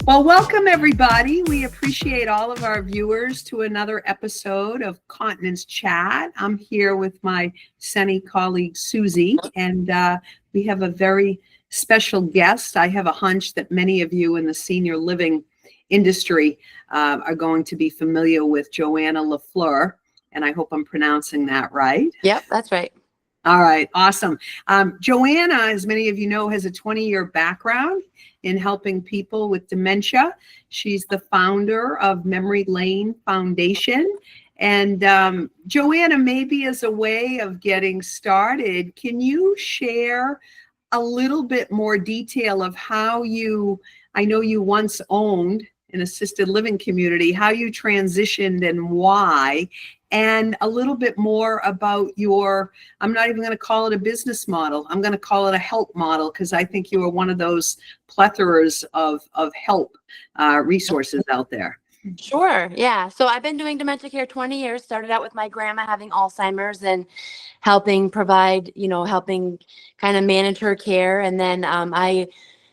Well, welcome everybody. We appreciate all of our viewers to another episode of Continence Chat. I'm here with my Seni colleague, Suzi, and we have a very special guest. I have a hunch that many of you in the senior living industry are going to be familiar with Joanna LaFleur, and I hope I'm pronouncing that right. Yep, that's right. All right, awesome. Joanna, as many of you know, has a 20-year background in helping people with dementia. She's the founder of Memory Lane Foundation. And Joanna, maybe as a way of getting started, can you share a little bit more detail of how I know you once owned an assisted living community, how you transitioned and why, and a little bit more about I'm not even going to call it a business model. I'm going to call it a help model, because I think you are one of those plethoras of help resources out there. Sure. Yeah. So I've been doing dementia care 20 years, started out with my grandma having Alzheimer's and helping provide, helping kind of manage her care. And then I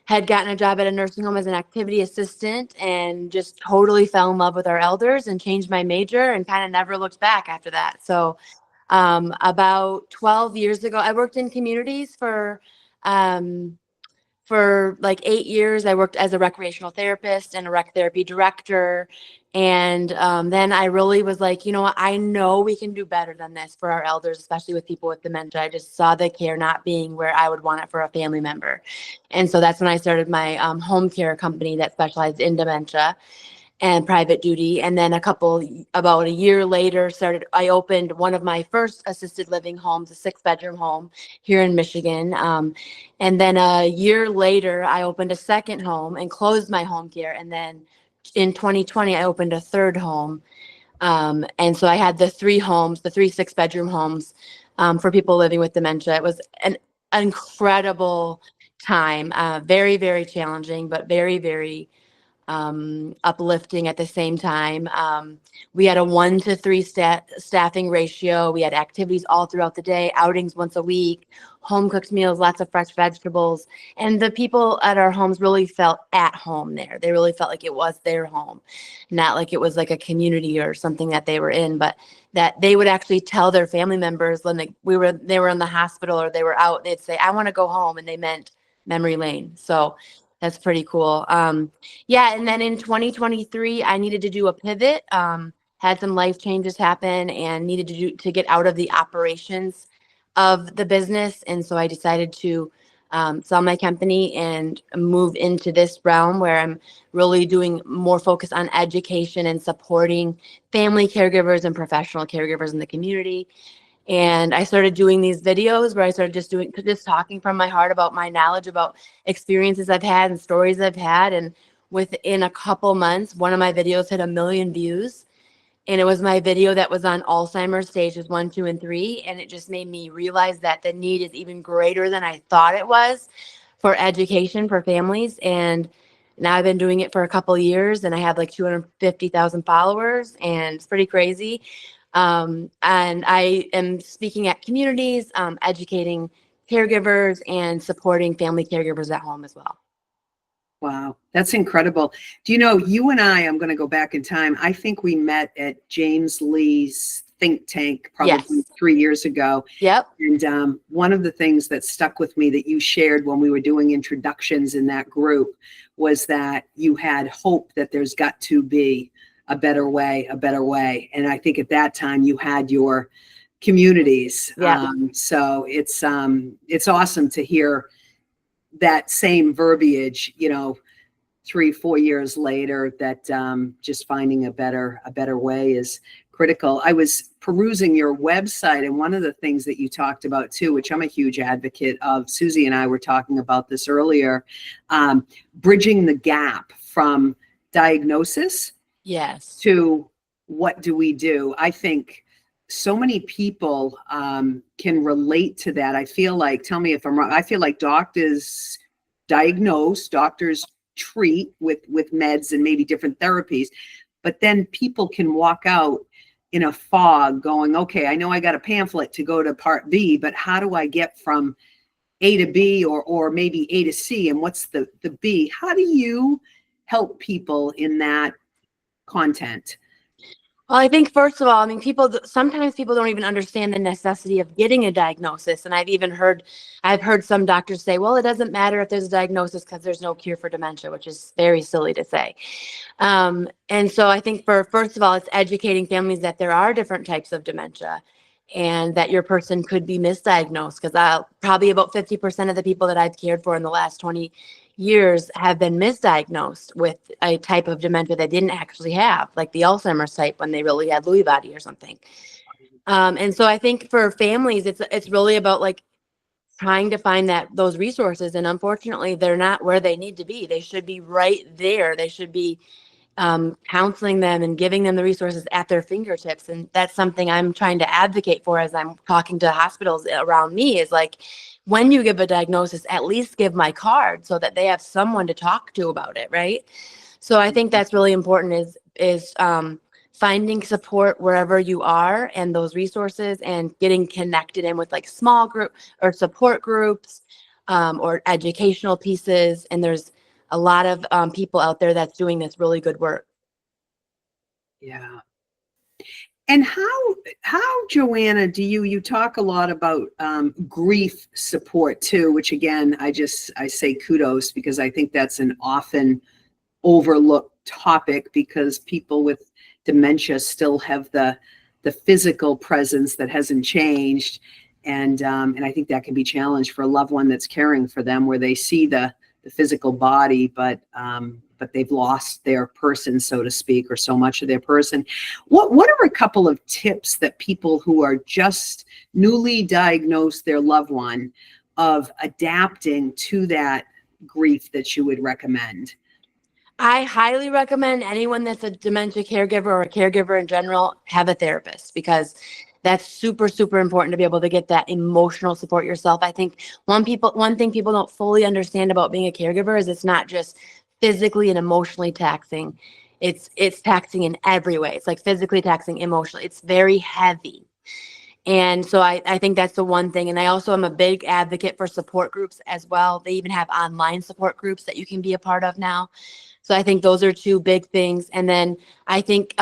had gotten a job at a nursing home as an activity assistant and just totally fell in love with our elders and changed my major and kind of never looked back after that. So about 12 years ago, I worked in communities for like 8 years. I worked as a recreational therapist and a rec therapy director. And then I really was like, you know what, I know we can do better than this for our elders, especially with people with dementia. I just saw the care not being where I would want it for a family member. And so that's when I started my home care company that specialized in dementia and private duty. And then about a year later, I opened one of my first assisted living homes, a 6-bedroom home here in Michigan. And then a year later, I opened a second home and closed my home care. And then in 2020, I opened a third home. And so I had the 3 homes, the 3 6-bedroom homes for people living with dementia. It was an incredible time, very, very challenging, but very, very uplifting at the same time. We had a 1 to 3 staffing ratio. We had activities all throughout the day, outings once a week, home cooked meals, lots of fresh vegetables. And the people at our homes really felt at home there. They really felt like it was their home, not like it was like a community or something that they were in, but that they would actually tell their family members when they were in the hospital or they were out, they'd say, I want to go home. And they meant Memory Lane. So that's pretty cool. Yeah. And then in 2023, I needed to do a pivot, had some life changes happen and needed to get out of the operations of the business. And so I decided to sell my company and move into this realm where I'm really doing more focus on education and supporting family caregivers and professional caregivers in the community. And I started doing these videos where I started just talking from my heart about my knowledge, about experiences I've had and stories I've had. And within a couple months, one of my videos hit 1 million views. And it was my video that was on Alzheimer's stages 1, 2, and 3. And it just made me realize that the need is even greater than I thought it was for education for families. And now I've been doing it for a couple of years and I have like 250,000 followers, and it's pretty crazy. And I am speaking at communities, educating caregivers and supporting family caregivers at home as well. Wow, that's incredible. Do you know, you and I'm going to go back in time. I think we met at James Lee's think tank probably 3 years ago. Yep. And one of the things that stuck with me that you shared when we were doing introductions in that group was that you had hope that there's got to be a better way. And I think at that time you had your communities. Yeah. So it's awesome to hear that same verbiage, 3-4 years later, that just finding a better way is critical. I was perusing your website, and one of the things that you talked about too, which I'm a huge advocate of, Suzi and I were talking about this earlier, bridging the gap from diagnosis to what do we do. I think so many people can relate to that. I feel like, tell me if I'm wrong, I feel like doctors diagnose, doctors treat with meds and maybe different therapies, but then people can walk out in a fog going, okay, I know I got a pamphlet to go to part B, but how do I get from A to B or maybe A to C, and what's the B? How do you help people in that content? Well, I think first of all, I mean, sometimes people don't even understand the necessity of getting a diagnosis. And I've heard some doctors say, well, it doesn't matter if there's a diagnosis because there's no cure for dementia, which is very silly to say. And so I think first of all, it's educating families that there are different types of dementia and that your person could be misdiagnosed, because probably about 50% of the people that I've cared for in the last 20 years have been misdiagnosed with a type of dementia they didn't actually have, like the Alzheimer's type when they really had 𝗬𝗵𝗲𝗀𝗃 or something. And so I think for families, it's really about like trying to find those resources. And unfortunately, they're not where they need to be. They should be right there. They should be counseling them and giving them the resources at their fingertips. And that's something I'm trying to advocate for as I'm talking to hospitals around me, is like, when you give a diagnosis, at least give my card so that they have someone to talk to about it, right? So I think that's really important, is finding support wherever you are and those resources, and getting connected in with like small group or support groups or educational pieces. And there's a lot of people out there that's doing this really good work. Yeah. And how, Joanna, you talk a lot about grief support too, which again, I say kudos, because I think that's an often overlooked topic, because people with dementia still have the physical presence that hasn't changed. And I think that can be challenged for a loved one that's caring for them, where they see the physical body, but they've lost their person, so to speak, or so much of their person. What are a couple of tips that people who are just newly diagnosed their loved one of adapting to that grief that you would recommend? I highly recommend anyone that's a dementia caregiver or a caregiver in general have a therapist, because that's super, super important to be able to get that emotional support yourself. I think one thing people don't fully understand about being a caregiver is it's not just physically and emotionally taxing. It's taxing in every way. It's like physically taxing, emotionally. It's very heavy. And so I think that's the one thing. And I also am a big advocate for support groups as well. They even have online support groups that you can be a part of now. So I think those are two big things. And then I think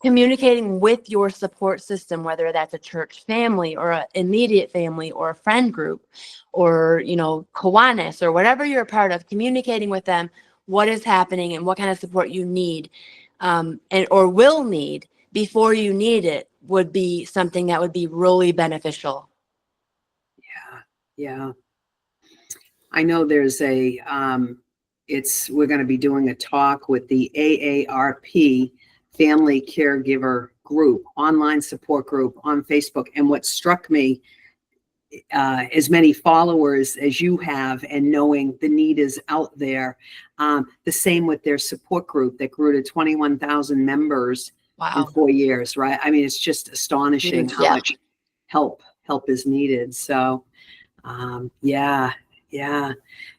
communicating with your support system, whether that's a church family or an immediate family or a friend group or, Kiwanis or whatever you're a part of, communicating with them what is happening and what kind of support you need or will need before you need it would be something that would be really beneficial. Yeah. I know there's we're going to be doing a talk with the AARP Family Caregiver Group, online support group on Facebook. And what struck me, as many followers as you have, and knowing the need is out there, the same with their support group that grew to 21,000 members. Wow. In 4 years, right? I mean, it's just astonishing how much help is needed. So, yeah.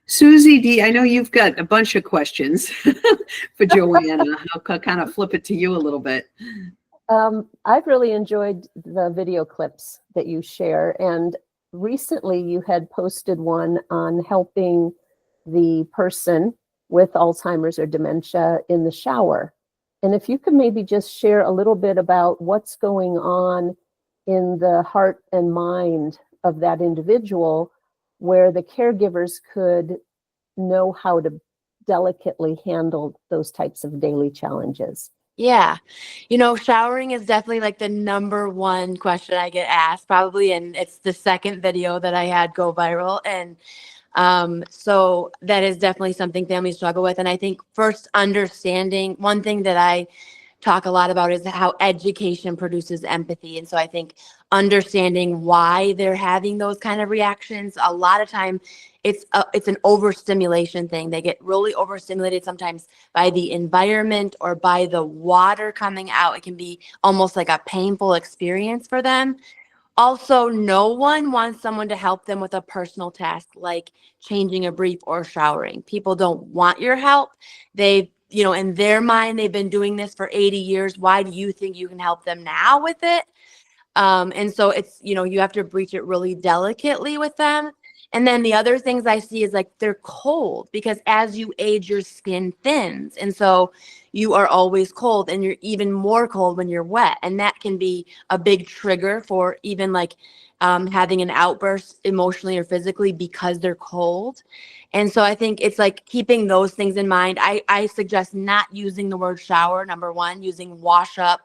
Suzi, I know you've got a bunch of questions for Joanna. I'll kind of flip it to you a little bit. I've really enjoyed the video clips that you share. And recently you had posted one on helping the person with Alzheimer's or dementia in the shower. And if you could maybe just share a little bit about what's going on in the heart and mind of that individual, where the caregivers could know how to delicately handle those types of daily challenges. Yeah. Showering is definitely like the number one question I get asked, probably. And it's the second video that I had go viral. And so that is definitely something families struggle with. And I think first understanding, one thing that I talk a lot about is how education produces empathy. And so I think understanding why they're having those kind of reactions, a lot of time it's an overstimulation thing. They get really overstimulated sometimes by the environment or by the water coming out. It can be almost like a painful experience for them. Also, no one wants someone to help them with a personal task like changing a brief or showering. People don't want your help. In their mind, they've been doing this for 80 years. Why do you think you can help them now with it? And so it's, you have to breach it really delicately with them. And then the other things I see is like they're cold, because as you age, your skin thins. And so you are always cold, and you're even more cold when you're wet. And that can be a big trigger for even like having an outburst emotionally or physically because they're cold. And so I think it's like keeping those things in mind. I suggest not using the word shower, number one, using wash up,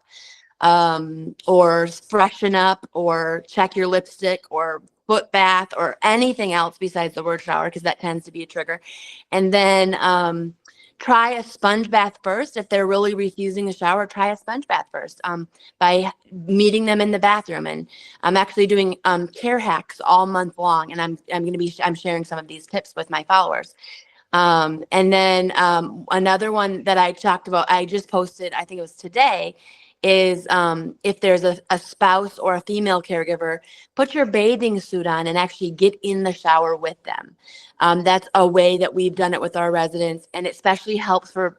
or freshen up, or check your lipstick, or foot bath, or anything else besides the word shower, because that tends to be a trigger. And then try a sponge bath first. If they're really refusing a shower, try a sponge bath first, by meeting them in the bathroom. And I'm actually doing care hacks all month long, and I'm sharing some of these tips with my followers. And then another one that I talked about, I just posted, I think it was today, is if there's a spouse or a female caregiver, put your bathing suit on and actually get in the shower with them. That's a way that we've done it with our residents, and it especially helps for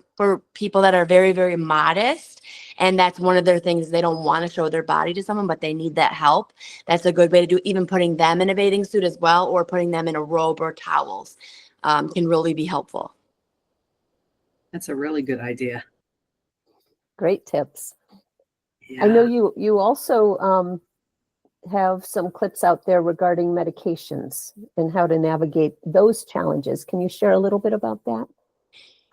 people that are very, very modest. And that's one of their things. They don't want to show their body to someone, but they need that help. That's a good way to do it. Even putting them in a bathing suit as well, or putting them in a robe or towels, can really be helpful. That's a really good idea. Great tips. Yeah. I know you also have some clips out there regarding medications and how to navigate those challenges. Can you share a little bit about that?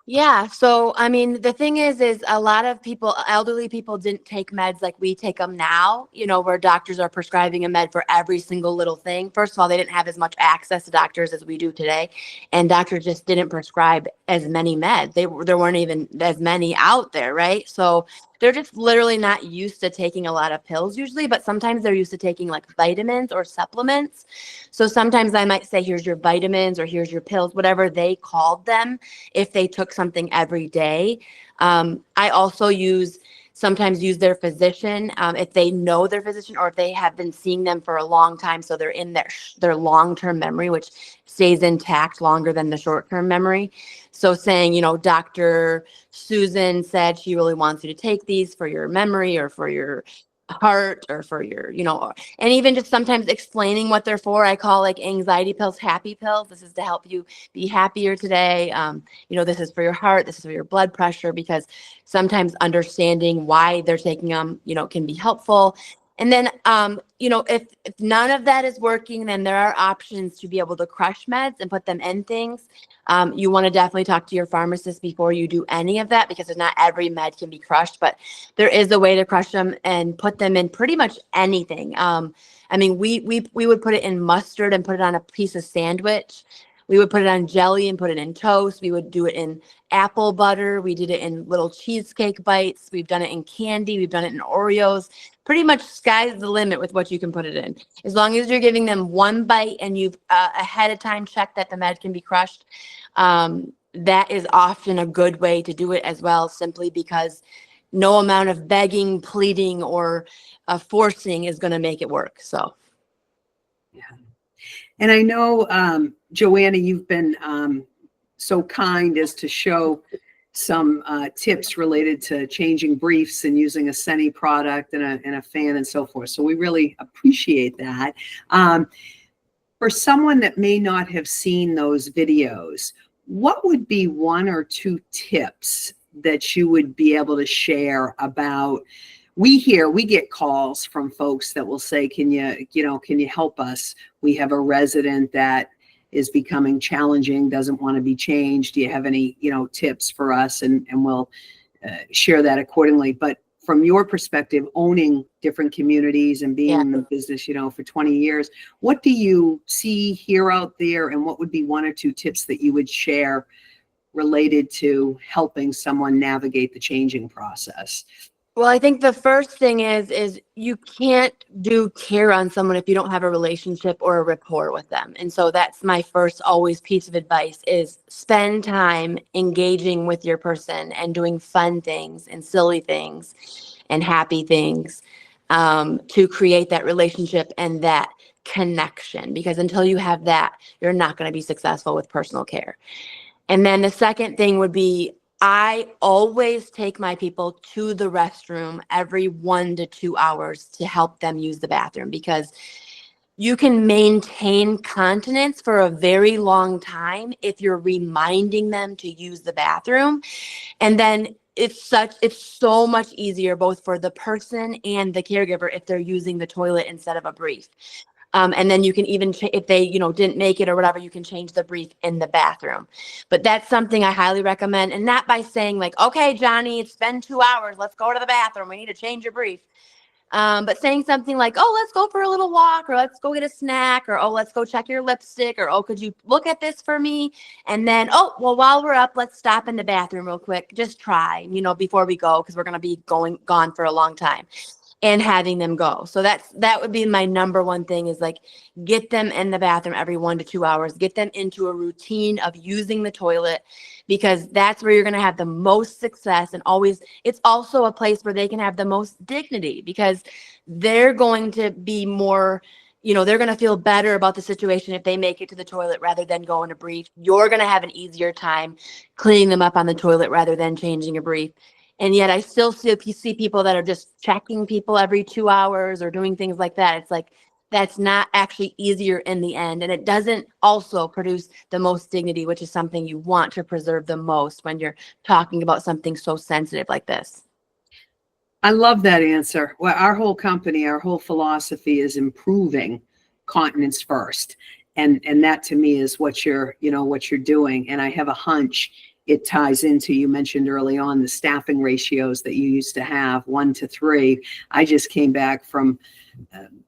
Yeah. So, I mean, the thing is a lot of people, elderly people, didn't take meds like we take them now, where doctors are prescribing a med for every single little thing. First of all, they didn't have as much access to doctors as we do today. And doctors just didn't prescribe as many meds. There weren't even as many out there, right? So they're just literally not used to taking a lot of pills usually, but sometimes they're used to taking like vitamins or supplements. So sometimes I might say, here's your vitamins, or here's your pills, whatever they called them, if they took something every day. I also sometimes use their physician, if they know their physician, or if they have been seeing them for a long time. So they're in their long-term memory, which stays intact longer than the short-term memory. So saying, Dr. Susan said she really wants you to take these for your memory, or for your heart, or for your, and even just sometimes explaining what they're for. I call like anxiety pills happy pills. This is to help you be happier today. This is for your heart. This is for your blood pressure, because sometimes understanding why they're taking them, can be helpful. And then, if none of that is working, then there are options to be able to crush meds and put them in things. You want to definitely talk to your pharmacist before you do any of that, because not every med can be crushed, but there is a way to crush them and put them in pretty much anything. We would put it in mustard and put it on a piece of sandwich. We would put it on jelly and put it in toast. We would do it in apple butter. We did it in little cheesecake bites. We've done it in candy. We've done it in Oreos. Pretty much sky's the limit with what you can put it in. As long as you're giving them one bite and you've ahead of time checked that the med can be crushed, that is often a good way to do it as well, simply because no amount of begging, pleading, or forcing is going to make it work. So, yeah. And I know, Joanna, you've been so kind as to show some tips related to changing briefs and using a Seni product and a fan and so forth. So we really appreciate that. For someone that may not have seen those videos, what would be one or two tips that you would be able to share about? We get calls from folks that will say, can you help us? We have a resident that is becoming challenging, doesn't want to be changed. Do you have any, tips for us? And we'll share that accordingly. But from your perspective, owning different communities and being in the business, for 20 years, what do you see here out there? And what would be one or two tips that you would share related to helping someone navigate the changing process? Well, I think the first thing is you can't do care on someone if you don't have a relationship or a rapport with them. And so that's my first always piece of advice, is spend time engaging with your person and doing fun things and silly things and happy things, to create that relationship and that connection. Because until you have that, you're not going to be successful with personal care. And then the second thing would be, I always take my people to the restroom every 1 to 2 hours to help them use the bathroom, because you can maintain continence for a very long time if you're reminding them to use the bathroom. And then it's so much easier both for the person and the caregiver if they're using the toilet instead of a brief. And then you can even, if they, didn't make it or whatever, you can change the brief in the bathroom. But that's something I highly recommend. And not by saying like, okay, Johnny, it's been 2 hours. Let's go to the bathroom. We need to change your brief. But saying something like, oh, let's go for a little walk, or let's go get a snack, or, oh, let's go check your lipstick, or, oh, could you look at this for me? And then, oh, well, while we're up, let's stop in the bathroom real quick. Just try, before we go, because we're going to be gone for a long time, and having them go. So that would be my number one thing, is like, get them in the bathroom every 1 to 2 hours, get them into a routine of using the toilet, because that's where you're going to have the most success. And always, it's also a place where they can have the most dignity, because they're going to be more, they're going to feel better about the situation if they make it to the toilet rather than go in a brief. You're going to have an easier time cleaning them up on the toilet rather than changing a brief. And yet I still see people that are just checking people every 2 hours or doing things like that. It's like, that's not actually easier in the end. And it doesn't also produce the most dignity, which is something you want to preserve the most when you're talking about something so sensitive like this. I love that answer. Well, our whole company, our whole philosophy is improving continence first. And that to me is what you're doing. And I have a hunch it ties into, you mentioned early on, the staffing ratios that you used to have, 1 to 3. I just came back from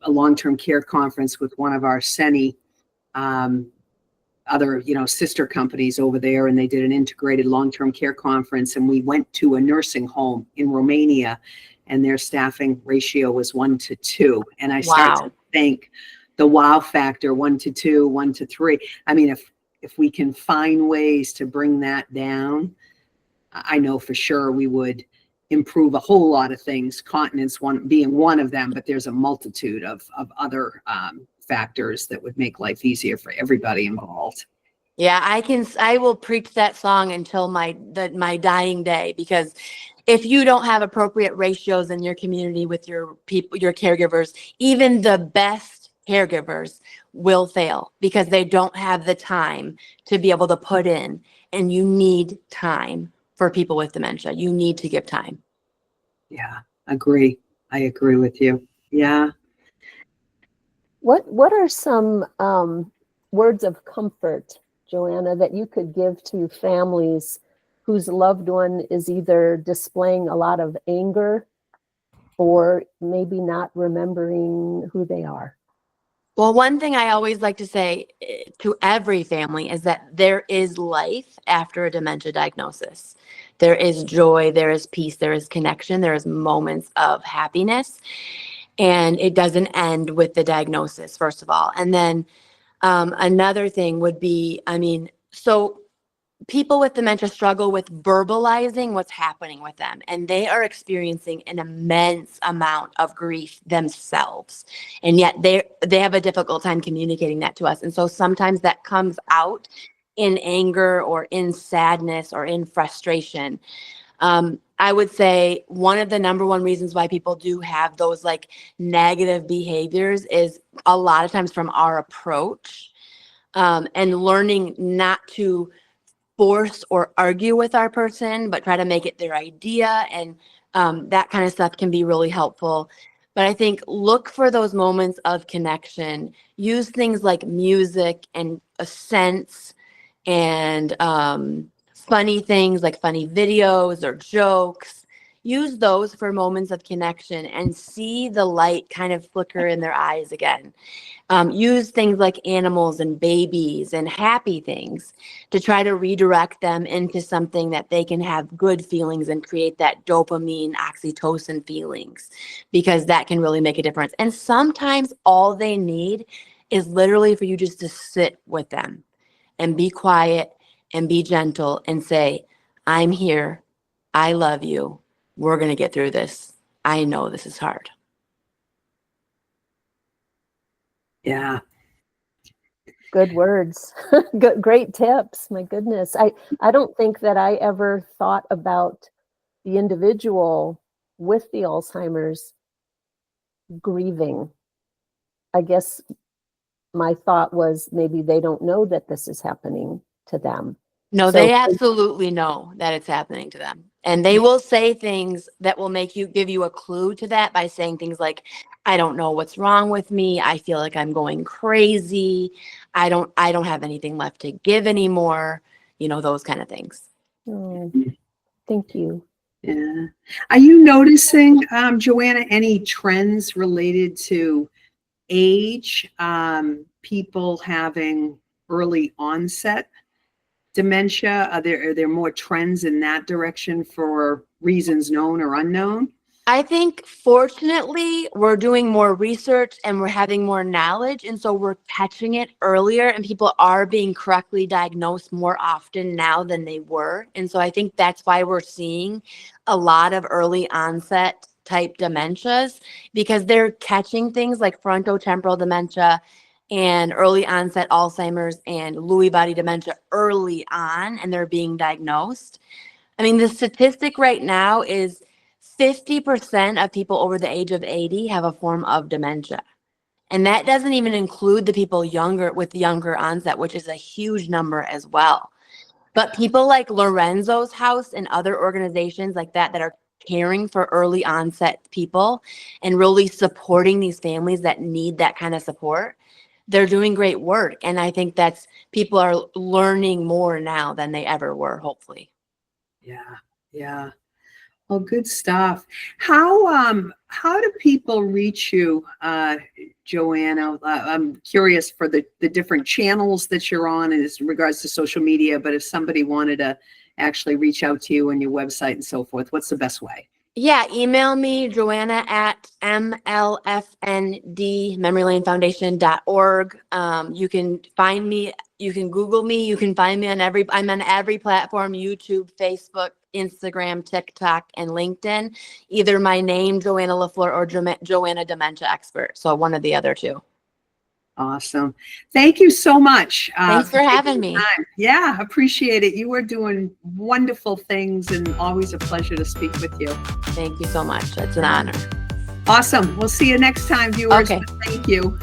a long-term care conference with one of our Seni other, sister companies over there, and they did an integrated long-term care conference, and we went to a nursing home in Romania, and their staffing ratio was 1 to 2. And I started to think the wow factor, 1 to 2, 1 to 3. I mean, if we can find ways to bring that down, I know for sure we would improve a whole lot of things, continence being one of them, but there's a multitude of other factors that would make life easier for everybody involved. Yeah, I will preach that song until my dying day, because if you don't have appropriate ratios in your community with your people, your caregivers, even the best caregivers will fail because they don't have the time to be able to put in. And you need time for people with dementia. You need to give time. Yeah, agree. I agree with you. Yeah. What are some words of comfort, Joanna, that you could give to families whose loved one is either displaying a lot of anger or maybe not remembering who they are? Well, one thing I always like to say to every family is that there is life after a dementia diagnosis. There is joy, there is peace, there is connection, there is moments of happiness. And it doesn't end with the diagnosis, first of all. And then another thing would be, so people with dementia struggle with verbalizing what's happening with them, and they are experiencing an immense amount of grief themselves, and yet they have a difficult time communicating that to us. And so sometimes that comes out in anger or in sadness or in frustration. I would say one of the number one reasons why people do have those like negative behaviors is a lot of times from our approach, and learning not to force or argue with our person, but try to make it their idea. And that kind of stuff can be really helpful. But I think look for those moments of connection. Use things like music and a sense and funny things like funny videos or jokes. Use those for moments of connection and see the light kind of flicker in their eyes again. Use things like animals and babies and happy things to try to redirect them into something that they can have good feelings and create that dopamine, oxytocin feelings, because that can really make a difference. And sometimes all they need is literally for you just to sit with them and be quiet and be gentle and say, I'm here. I love you. We're going to get through this. I know this is hard. Yeah. Good words. Great tips. My goodness. I don't think that I ever thought about the individual with the Alzheimer's grieving. I guess my thought was maybe they don't know that this is happening to them. No, So- they absolutely know that it's happening to them. And they will say things that will give you a clue to that by saying things like, I don't know what's wrong with me. I feel like I'm going crazy. I don't have anything left to give anymore. You know, those kind of things. Oh, thank you. Yeah. Are you noticing, Joanna, any trends related to age, people having early onset dementia? Are there more trends in that direction for reasons known or unknown? I think fortunately we're doing more research and we're having more knowledge. And so we're catching it earlier and people are being correctly diagnosed more often now than they were. And so I think that's why we're seeing a lot of early onset type dementias, because they're catching things like frontotemporal dementia and early onset Alzheimer's and Lewy body dementia early on, and they're being diagnosed. I mean, the statistic right now is 50% of people over the age of 80 have a form of dementia. And that doesn't even include the people with younger onset, which is a huge number as well. But people like Lorenzo's House and other organizations like that are caring for early onset people and really supporting these families that need that kind of support, they're doing great work. And I think that's, people are learning more now than they ever were, hopefully. Yeah. Yeah. Well, good stuff. How do people reach you, Joanna? I'm curious for the different channels that you're on as regards to social media, but if somebody wanted to actually reach out to you on your website and so forth, what's the best way? Yeah, email me, Joanna at mlfndmemorylanefoundation.org. You can find me, you can Google me, you can find me on I'm on every platform, YouTube, Facebook, Instagram, TikTok, and LinkedIn. Either my name, Joanna LaFleur, or Joanna Dementia Expert. So one of the other two. Awesome. Thank you so much. Thanks for having me. Yeah, appreciate it. You are doing wonderful things and always a pleasure to speak with you. Thank you so much. It's an honor. Awesome. We'll see you next time, viewers. Okay. Thank you.